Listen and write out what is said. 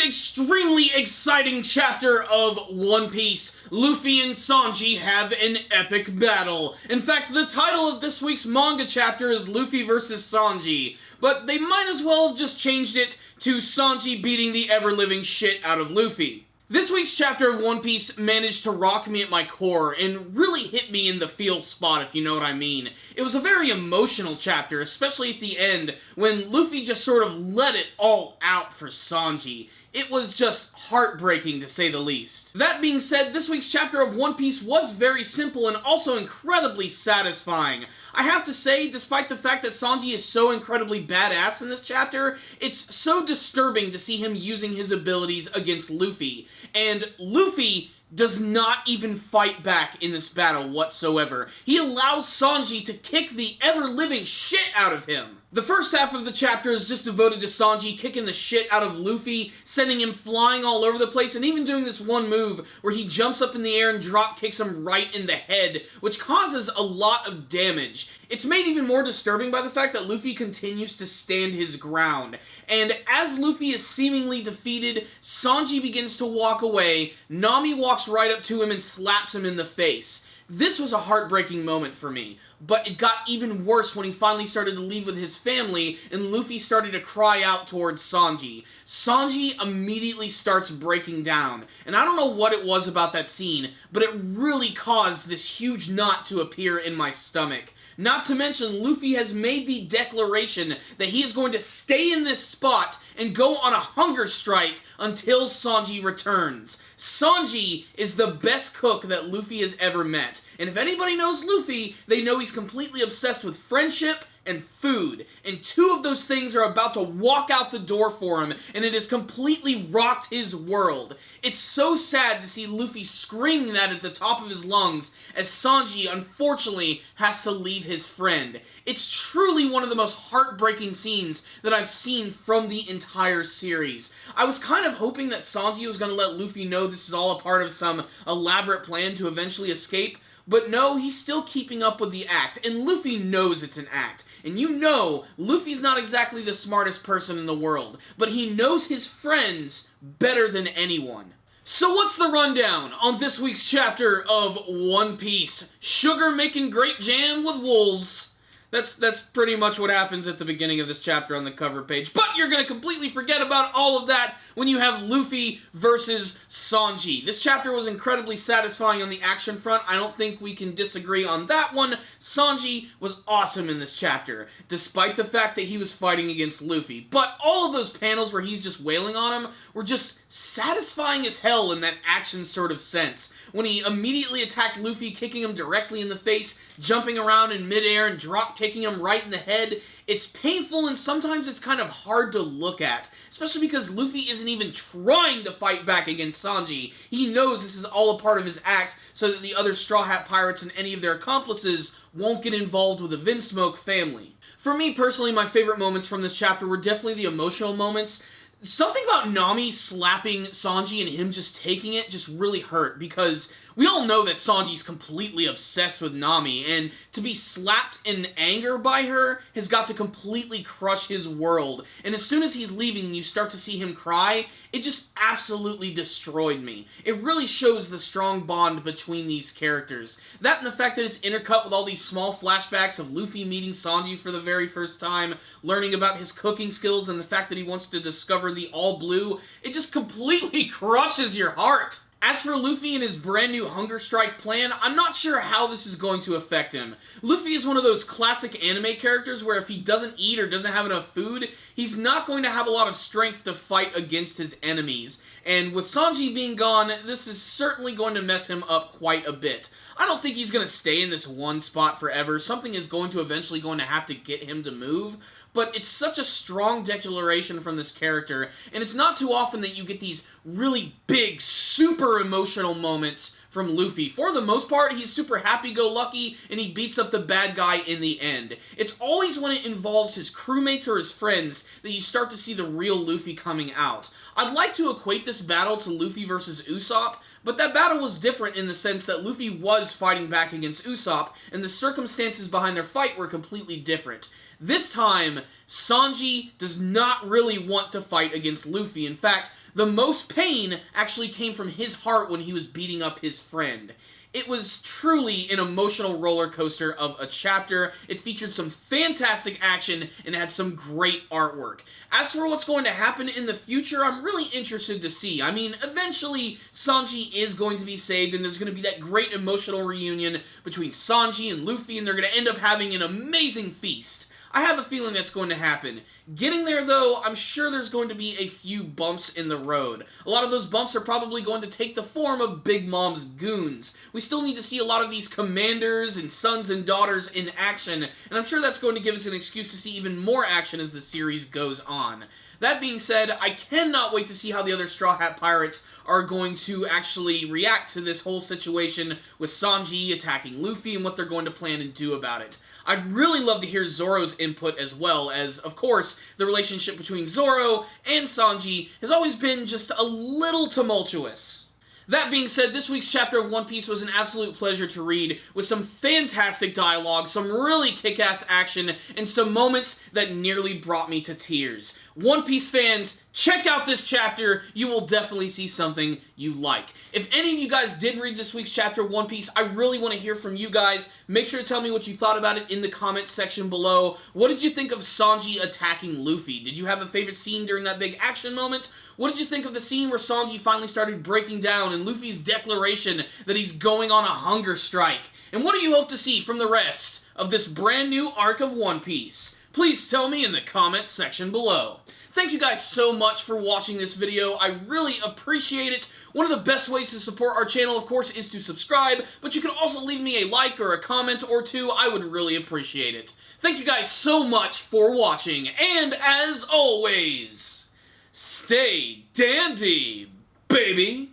extremely exciting chapter of One Piece. Luffy and Sanji have an epic battle. In fact, the title of this week's manga chapter is Luffy vs. Sanji, but they might as well have just changed it to Sanji beating the ever-living shit out of Luffy. This week's chapter of One Piece managed to rock me at my core and really hit me in the feel spot, if you know what I mean. It was a very emotional chapter, especially at the end, when Luffy just sort of let it all out for Sanji. It was just heartbreaking, to say the least. That being said, this week's chapter of One Piece was very simple and also incredibly satisfying. I have to say, despite the fact that Sanji is so incredibly badass in this chapter, it's so disturbing to see him using his abilities against Luffy. And Luffy does not even fight back in this battle whatsoever. He allows Sanji to kick the ever-living shit out of him. The first half of the chapter is just devoted to Sanji kicking the shit out of Luffy, sending him flying all over the place, and even doing this one move where he jumps up in the air and drop kicks him right in the head, which causes a lot of damage. It's made even more disturbing by the fact that Luffy continues to stand his ground. And as Luffy is seemingly defeated, Sanji begins to walk away. Nami walks right up to him and slaps him in the face. This was a heartbreaking moment for me, but it got even worse when he finally started to leave with his family and Luffy started to cry out towards Sanji. Sanji immediately starts breaking down, and I don't know what it was about that scene, but it really caused this huge knot to appear in my stomach. Not to mention, Luffy has made the declaration that he is going to stay in this spot and go on a hunger strike until Sanji returns. Sanji is the best cook that Luffy has ever met. And if anybody knows Luffy, they know he's completely obsessed with friendship and food. And two of those things are about to walk out the door for him, and it has completely rocked his world. It's so sad to see Luffy screaming that at the top of his lungs as Sanji, unfortunately, has to leave his friend. It's truly one of the most heartbreaking scenes that I've seen from the entire series. I was kind of hoping that Sanji was going to let Luffy know this is all a part of some elaborate plan to eventually escape, but no, he's still keeping up with the act, and Luffy knows it's an act. And you know, Luffy's not exactly the smartest person in the world, but he knows his friends better than anyone. So what's the rundown on this week's chapter of One Piece? Sugar making grape jam with wolves. That's pretty much what happens at the beginning of this chapter on the cover page. But you're going to completely forget about all of that when you have Luffy versus Sanji. This chapter was incredibly satisfying on the action front. I don't think we can disagree on that one. Sanji was awesome in this chapter, despite the fact that he was fighting against Luffy. But all of those panels where he's just wailing on him were just satisfying as hell in that action sort of sense. When he immediately attacked Luffy, kicking him directly in the face, jumping around in midair and drop kicking him right in the head, it's painful and sometimes it's kind of hard to look at, especially because Luffy isn't even trying to fight back against Sanji. He knows this is all a part of his act so that the other Straw Hat Pirates and any of their accomplices won't get involved with the Vinsmoke family. For me personally, my favorite moments from this chapter were definitely the emotional moments. Something about Nami slapping Sanji and him just taking it just really hurt, because we all know that Sanji's completely obsessed with Nami, and to be slapped in anger by her has got to completely crush his world. And as soon as he's leaving and you start to see him cry, it just absolutely destroyed me. It really shows the strong bond between these characters. That and the fact that it's intercut with all these small flashbacks of Luffy meeting Sanji for the very first time, learning about his cooking skills, and the fact that he wants to discover the All Blue, it just completely crushes your heart. As for Luffy and his brand new hunger strike plan, I'm not sure how this is going to affect him. Luffy is one of those classic anime characters where if he doesn't eat or doesn't have enough food, he's not going to have a lot of strength to fight against his enemies. And with Sanji being gone, this is certainly going to mess him up quite a bit. I don't think he's going to stay in this one spot forever. Something is going to eventually have to get him to move. But it's such a strong declaration from this character, and it's not too often that you get these really big, super emotional moments from Luffy. For the most part, he's super happy-go-lucky, and he beats up the bad guy in the end. It's always when it involves his crewmates or his friends that you start to see the real Luffy coming out. I'd like to equate this battle to Luffy versus Usopp, but that battle was different in the sense that Luffy was fighting back against Usopp, and the circumstances behind their fight were completely different. This time, Sanji does not really want to fight against Luffy. In fact, The most pain actually came from his heart when he was beating up his friend. It was truly an emotional roller coaster of a chapter. It featured some fantastic action and had some great artwork. As for what's going to happen in the future, I'm really interested to see. I mean, eventually Sanji is going to be saved and there's going to be that great emotional reunion between Sanji and Luffy, and they're going to end up having an amazing feast. I have a feeling that's going to happen. Getting there, though, I'm sure there's going to be a few bumps in the road. A lot of those bumps are probably going to take the form of Big Mom's goons. We still need to see a lot of these commanders and sons and daughters in action, and I'm sure that's going to give us an excuse to see even more action as the series goes on. That being said, I cannot wait to see how the other Straw Hat Pirates are going to actually react to this whole situation with Sanji attacking Luffy and what they're going to plan and do about it. I'd really love to hear Zoro's input as well, as, of course, the relationship between Zoro and Sanji has always been just a little tumultuous. That being said, this week's chapter of One Piece was an absolute pleasure to read, with some fantastic dialogue, some really kick-ass action, and some moments that nearly brought me to tears. One Piece fans, check out this chapter. You will definitely see something you like. If any of you guys did read this week's chapter of One Piece, I really want to hear from you guys. Make sure to tell me what you thought about it in the comments section below. What did you think of Sanji attacking Luffy? Did you have a favorite scene during that big action moment? What did you think of the scene where Sanji finally started breaking down and Luffy's declaration that he's going on a hunger strike? And what do you hope to see from the rest of this brand new arc of One Piece? Please tell me in the comments section below. Thank you guys so much for watching this video. I really appreciate it. One of the best ways to support our channel, of course, is to subscribe, but you can also leave me a like or a comment or two. I would really appreciate it. Thank you guys so much for watching, and as always, stay dandy, baby!